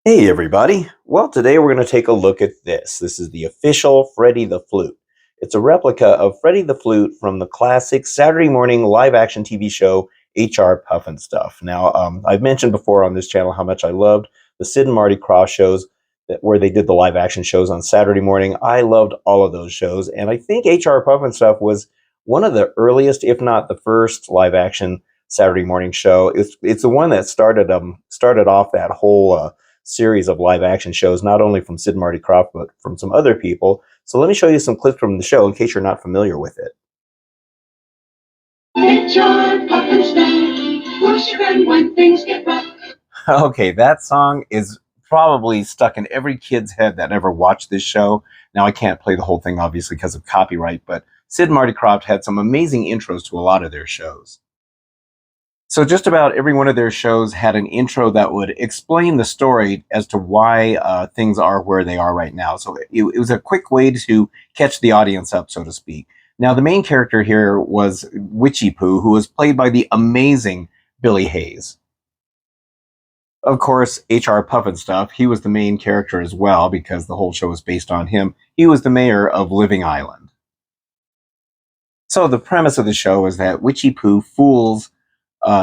Hey everybody! Well, today we're going to take a look at this. This is the official Freddy the Flute. It's a replica of Freddy the Flute from the classic Saturday morning live-action TV show HR Pufnstuf. Now, I've mentioned before on this channel how much I loved the Sid and Marty Krofft shows where they did the live-action shows on Saturday morning. I loved all of those shows, and I think HR Pufnstuf was one of the earliest, if not the first, live-action Saturday morning show. It's the one that started off that whole series of live action shows, not only from Sid and Marty Krofft, but from some other people. So let me show you some clips from the show in case you're not familiar with it. Okay, that song is probably stuck in every kid's head that ever watched this show. Now, I can't play the whole thing, obviously, because of copyright, but Sid and Marty Krofft had some amazing intros to a lot of their shows. So just about every one of their shows had an intro that would explain the story as to why things are where they are right now. So it was a quick way to catch the audience up, so to speak. Now, the main character here was Witchy Poo, who was played by the amazing Billy Hayes. Of course, H.R. Pufnstuf, he was the main character as well because the whole show was based on him. He was the mayor of Living Island. So the premise of the show is that Witchy Poo fools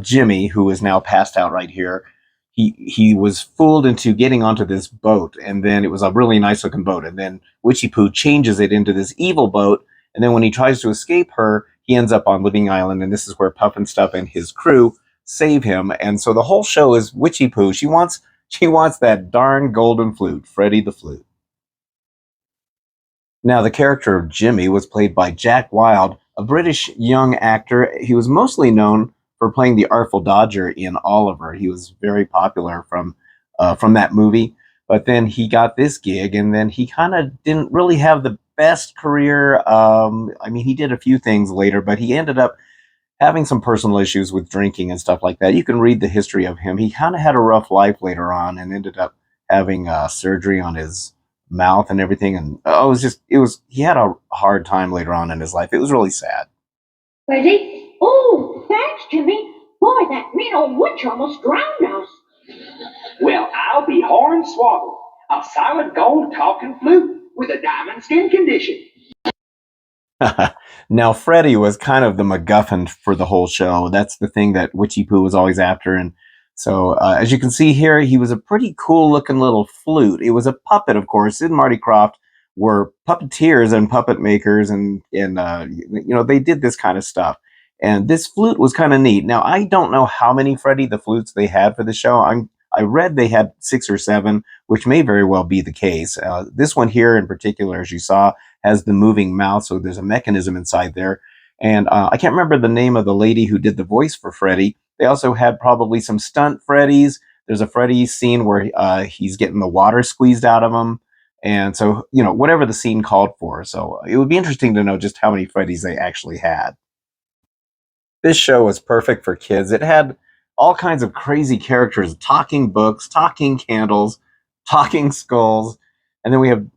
Jimmy, who is now passed out right here. He was fooled into getting onto this boat, and then it was a really nice looking boat, and then Witchy Poo changes it into this evil boat, and then when he tries to escape her, he ends up on Living Island, and this is where Pufnstuf and his crew save him. And so the whole show is Witchy Poo. She wants that darn golden flute, Freddy the Flute. Now, the character of Jimmy was played by Jack Wilde, a British young actor. He was mostly known for playing the Artful Dodger in Oliver. He was very popular from that movie. But then he got this gig, and then he kind of didn't really have the best career. I mean, he did a few things later, but he ended up having some personal issues with drinking and stuff like that. You can read the history of him. He kind of had a rough life later on and ended up having surgery on his mouth and everything. And he had a hard time later on in his life. It was really sad. Ready? Oh, thanks, Jimmy. Boy, that mean old witch almost drowned us. Well, I'll be Hornswoggle, a solid gold talking flute with a diamond skin condition. Now, Freddy was kind of the MacGuffin for the whole show. That's the thing that Witchy Poo was always after. And so, as you can see here, he was a pretty cool-looking little flute. It was a puppet, of course. Sid and Marty Krofft were puppeteers and puppet makers, and they did this kind of stuff. And this flute was kind of neat. Now, I don't know how many Freddy the Flutes they had for the show. I read they had 6 or 7, which may very well be the case. This one here in particular, as you saw, has the moving mouth, so there's a mechanism inside there. And I can't remember the name of the lady who did the voice for Freddy. They also had probably some stunt Freddys. There's a Freddy scene where he's getting the water squeezed out of him. And so, whatever the scene called for. So it would be interesting to know just how many Freddys they actually had. This show was perfect for kids. It had all kinds of crazy characters, talking books, talking candles, talking skulls. And then we have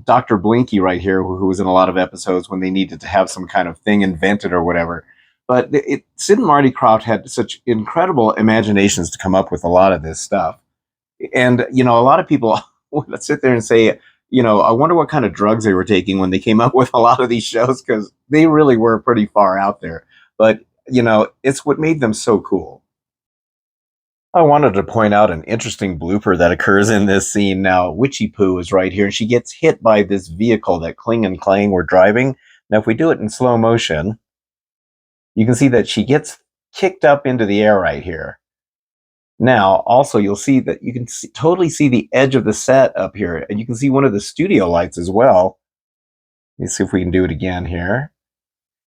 Dr. Blinky right here, who was in a lot of episodes when they needed to have some kind of thing invented or whatever. But Sid and Marty Krofft had such incredible imaginations to come up with a lot of this stuff. And, a lot of people would sit there and say, I wonder what kind of drugs they were taking when they came up with a lot of these shows, because they really were pretty far out there. But, it's what made them so cool. I wanted to point out an interesting blooper that occurs in this scene. Now, Witchy Poo is right here, and she gets hit by this vehicle that Kling and Clang were driving. Now, if we do it in slow motion, you can see that she gets kicked up into the air right here. Now, also, you'll see that you can totally see the edge of the set up here, and you can see one of the studio lights as well. Let's see if we can do it again here.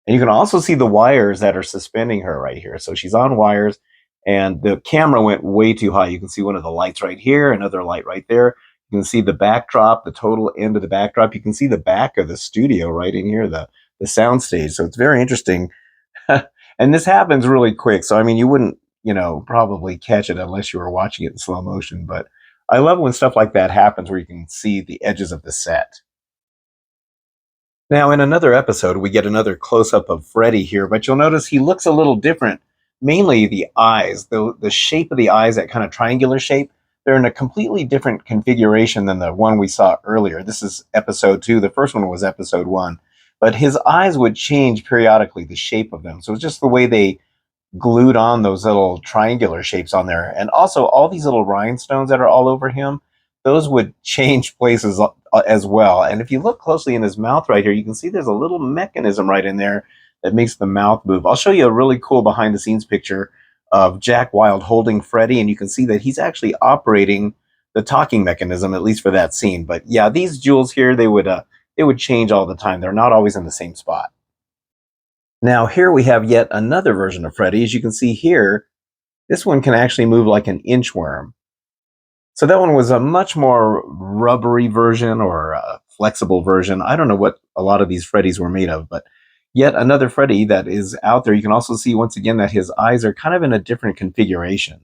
And you can also see the wires that are suspending her right here. So she's on wires, and the camera went way too high. You can see one of the lights right here, another light right there. You can see the backdrop, the total end of the backdrop. You can see the back of the studio right in here, the sound stage. So it's very interesting. And this happens really quick. So, I mean, you wouldn't, probably catch it unless you were watching it in slow motion. But I love when stuff like that happens where you can see the edges of the set. Now, in another episode, we get another close-up of Freddy here, but you'll notice he looks a little different. Mainly the eyes, the shape of the eyes, that kind of triangular shape, they're in a completely different configuration than the one we saw earlier. This is episode 2. The first one was episode 1. But his eyes would change periodically, the shape of them. So it's just the way they glued on those little triangular shapes on there. And also all these little rhinestones that are all over him, those would change places as well. And if you look closely in his mouth right here, you can see there's a little mechanism right in there that makes the mouth move. I'll show you a really cool behind the scenes picture of Jack Wild holding Freddy, and you can see that he's actually operating the talking mechanism, at least for that scene. But yeah, these jewels here, they would change all the time. They're not always in the same spot. Now here we have yet another version of Freddy. As you can see here, this one can actually move like an inchworm. So that one was a much more rubbery version or a flexible version. I don't know what a lot of these Freddys were made of, but yet another Freddy that is out there. You can also see once again that his eyes are kind of in a different configuration.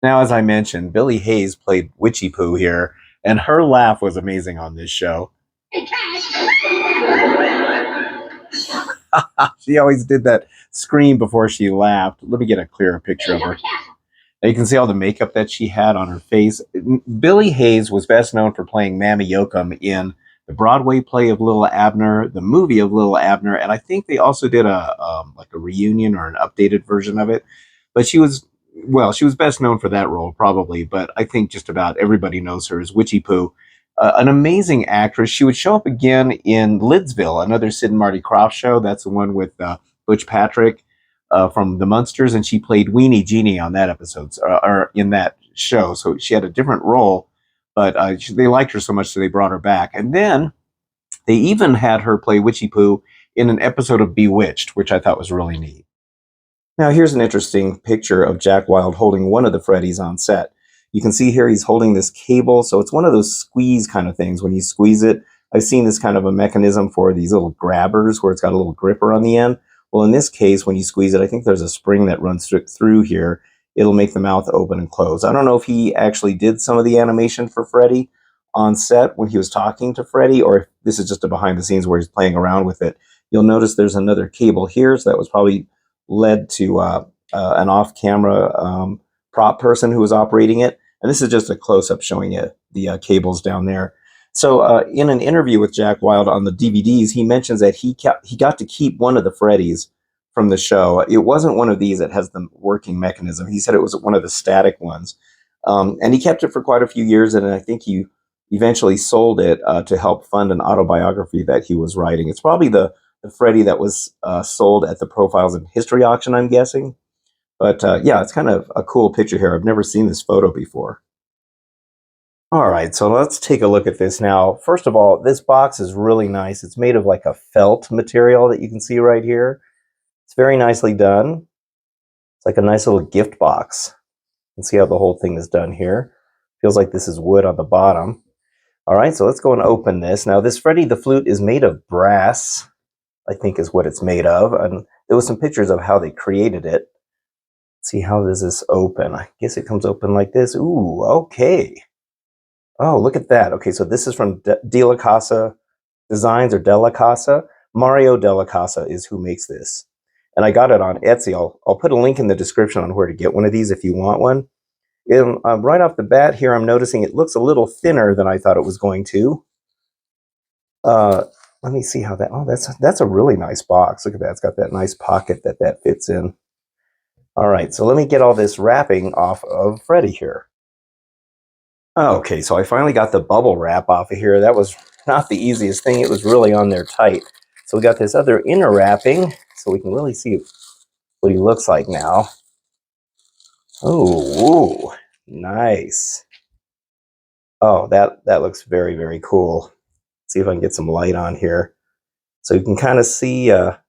Now, as I mentioned, Billy Hayes played Witchy Poo here, and her laugh was amazing on this show. She always did that scream before she laughed. Let me get a clearer picture of her. Now you can see all the makeup that she had on her face. Billy Hayes was best known for playing Mammy Yoakum in the Broadway play of Little Abner, the movie of Little Abner, and I think they also did like a reunion or an updated version of it. But she was best known for that role probably. But I think just about everybody knows her as Witchy Poo. An amazing actress. She would show up again in Lidsville, another Sid and Marty Krofft show. That's the one with Butch Patrick from the Munsters, and she played Weenie Jeannie on that episode, or in that show. So she had a different role, but they liked her so much, so they brought her back. And then they even had her play Witchy Poo in an episode of Bewitched, which I thought was really neat. Now here's an interesting picture of Jack Wild holding one of the Freddys on set. You can see here he's holding this cable, so it's one of those squeeze kind of things. When you squeeze it, I've seen this kind of a mechanism for these little grabbers where it's got a little gripper on the end. Well, in this case, when you squeeze it, I think there's a spring that runs through here. It'll make the mouth open and close. I don't know if he actually did some of the animation for Freddy on set when he was talking to Freddy, or if this is just a behind the scenes where he's playing around with it. You'll notice there's another cable here, so that was probably led to an off-camera prop person who was operating it. And this is just a close-up showing you the cables down there. So in an interview with Jack Wild on the DVDs, he mentions that he got to keep one of the Freddys from the show. It wasn't one of these that has the working mechanism. He said it was one of the static ones. And he kept it for quite a few years, and I think he eventually sold it to help fund an autobiography that he was writing. It's probably the Freddy that was sold at the Profiles in History auction, I'm guessing. But yeah, it's kind of a cool picture here. I've never seen this photo before. All right, so let's take a look at this now. First of all, this box is really nice. It's made of like a felt material that you can see right here. It's very nicely done. It's like a nice little gift box. You can see how the whole thing is done here. Feels like this is wood on the bottom. All right, so let's go and open this. Now, this Freddy the Flute is made of brass, I think is what it's made of. And there was some pictures of how they created it. See, how does this open? I guess it comes open like this. Ooh, okay. Oh, look at that. Okay, so this is from De La Casa Designs, or Della Casa. Mario Della Casa is who makes this. And I got it on Etsy. I'll put a link in the description on where to get one of these if you want one. And, right off the bat here, I'm noticing it looks a little thinner than I thought it was going to. Let me see how that... Oh, that's a really nice box. Look at that. It's got that nice pocket that fits in. All right, so let me get all this wrapping off of Freddy here. Okay, so I finally got the bubble wrap off of here. That was not the easiest thing. It was really on there tight. So we got this other inner wrapping, so we can really see what he looks like now. Oh, ooh, nice. Oh, that looks very, very cool. Let's see if I can get some light on here. So you can kind of see the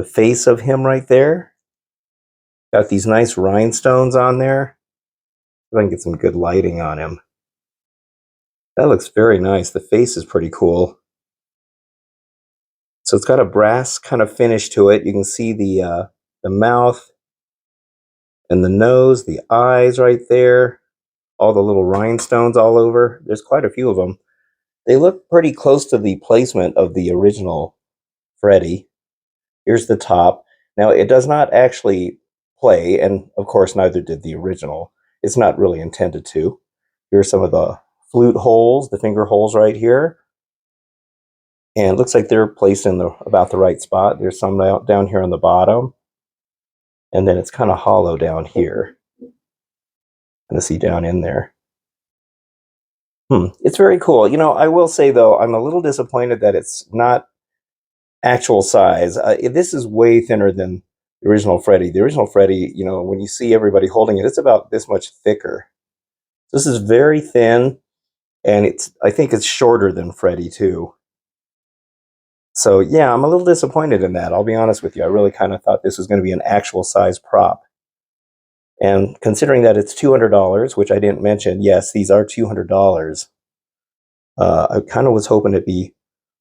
face of him right there. Got these nice rhinestones on there. If I can get some good lighting on him. That looks very nice. The face is pretty cool. So it's got a brass kind of finish to it. You can see the mouth and the nose, the eyes right there. All the little rhinestones all over. There's quite a few of them. They look pretty close to the placement of the original Freddy. Here's the top. Now, it does not actually play, and of course, neither did the original. it's not really intended to. Here's some of the flute holes, the finger holes right here. And it looks like they're placed in about the right spot. There's some down here on the bottom. And then it's kind of hollow down here. Kind of see down in there. It's very cool. I will say, though, I'm a little disappointed that it's not actual size. This is way thinner than the original Freddy. The original Freddy, when you see everybody holding it, it's about this much thicker. This is very thin, and I think it's shorter than Freddy, too. So, yeah, I'm a little disappointed in that. I'll be honest with you. I really kind of thought this was going to be an actual size prop. And considering that it's $200, which I didn't mention, yes, these are $200. I kind of was hoping it'd be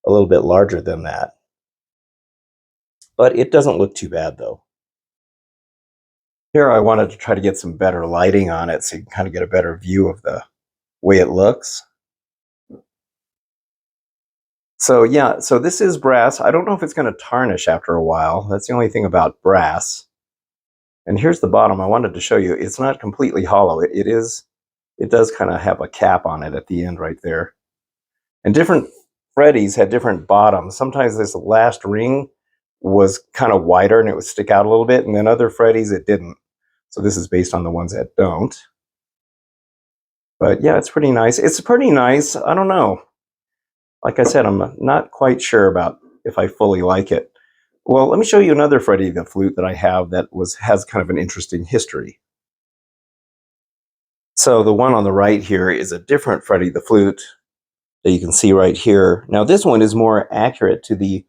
a little bit larger than that. But it doesn't look too bad, though. Here I wanted to try to get some better lighting on it so you can kind of get a better view of the way it looks. So yeah, so this is brass. I don't know if it's going to tarnish after a while. That's the only thing about brass. And here's the bottom. I wanted to show you. It's not completely hollow. It does kind of have a cap on it at the end right there. And different Freddys had different bottoms. Sometimes this last ring was kind of wider and it would stick out a little bit, and then other Freddys it didn't. So this is based on the ones that don't. But yeah, it's pretty nice. It's pretty nice. I don't know. Like I said, I'm not quite sure about if I fully like it. Well, let me show you another Freddy the Flute that I have that has kind of an interesting history. So the one on the right here is a different Freddy the Flute that you can see right here. Now this one is more accurate to the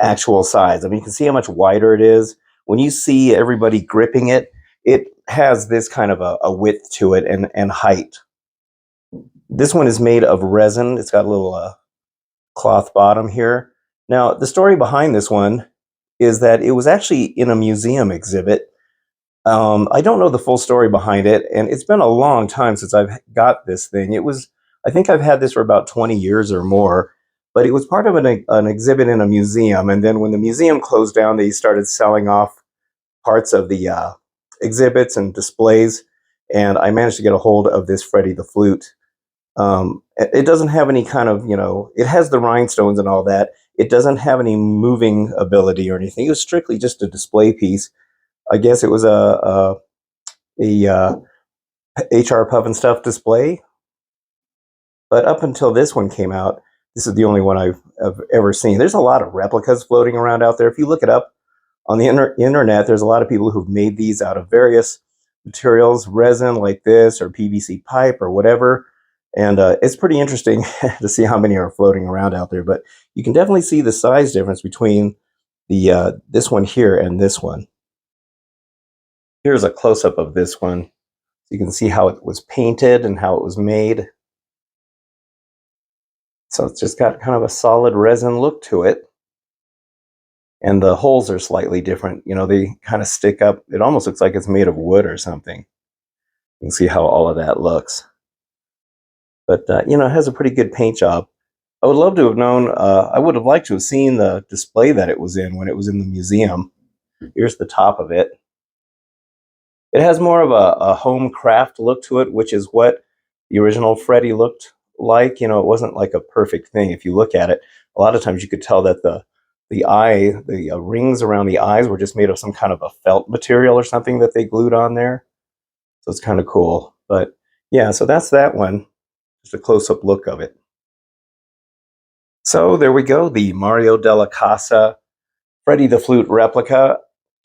actual size. I mean, you can see how much wider it is. When you see everybody gripping it, it has this kind of a width to it and height. This one is made of resin. It's got a little cloth bottom here. Now, the story behind this one is that it was actually in a museum exhibit. I don't know the full story behind it, and it's been a long time since I've got this thing. I think I've had this for about 20 years or more, but it was part of an exhibit in a museum, and then when the museum closed down, they started selling off parts of the exhibits and displays, and I managed to get a hold of this Freddy the Flute. It doesn't have any kind of, it has the rhinestones and all that. It doesn't have any moving ability or anything. It was strictly just a display piece. I guess it was a HR Pufnstuf display. But up until this one came out, this is the only one I've ever seen. There's a lot of replicas floating around out there. If you look it up on the internet, there's a lot of people who've made these out of various materials, resin like this, or PVC pipe, or whatever. And it's pretty interesting to see how many are floating around out there. But you can definitely see the size difference between this one here and this one. Here's a close-up of this one. You can see how it was painted and how it was made. So it's just got kind of a solid resin look to it. And the holes are slightly different. They kind of stick up. It almost looks like it's made of wood or something. You can see how all of that looks. But, it has a pretty good paint job. I would love to have known, I would have liked to have seen the display that it was in when it was in the museum. Here's the top of it. It has more of a home craft look to it, which is what the original Freddy looked like. It wasn't like a perfect thing. If you look at it, a lot of times you could tell that the rings around the eyes were just made of some kind of a felt material or something that they glued on there. So it's kind of cool. But yeah, so that's that one. Just a close-up look of it. So there we go, the Mario della Casa Freddy the Flute replica.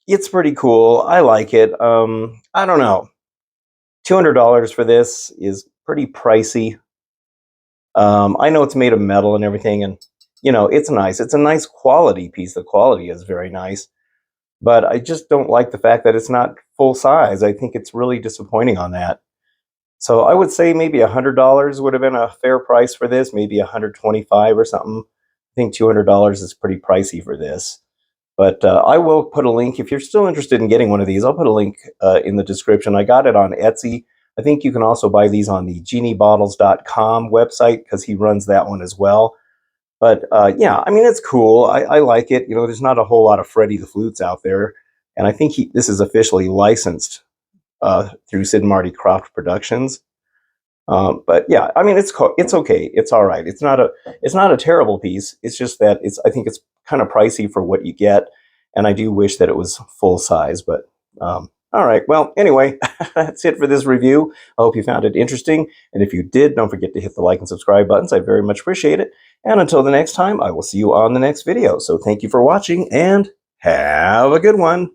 It's pretty cool. I like it. I don't know. $200 for this is pretty pricey. I know it's made of metal and everything, and it's nice. It's a nice quality piece. The quality is very nice. But I just don't like the fact that it's not full size. I think it's really disappointing on that. So I would say maybe $100 would have been a fair price for this, maybe $125 or something. I think $200 is pretty pricey for this. But I will put a link. If you're still interested in getting one of these, I'll put a link in the description. I got it on Etsy. I think you can also buy these on the GenieBottles.com website because he runs that one as well. But yeah, I mean, it's cool. I like it. There's not a whole lot of Freddy the Flutes out there. And I think this is officially licensed through Sid and Marty Krofft Productions. But yeah, I mean, it's okay. It's all right. It's not a terrible piece. It's just that I think it's kind of pricey for what you get, and I do wish that it was full size. But all right. Well, anyway, that's it for this review. I hope you found it interesting, and if you did, don't forget to hit the like and subscribe buttons. I very much appreciate it. And until the next time, I will see you on the next video. So thank you for watching, and have a good one.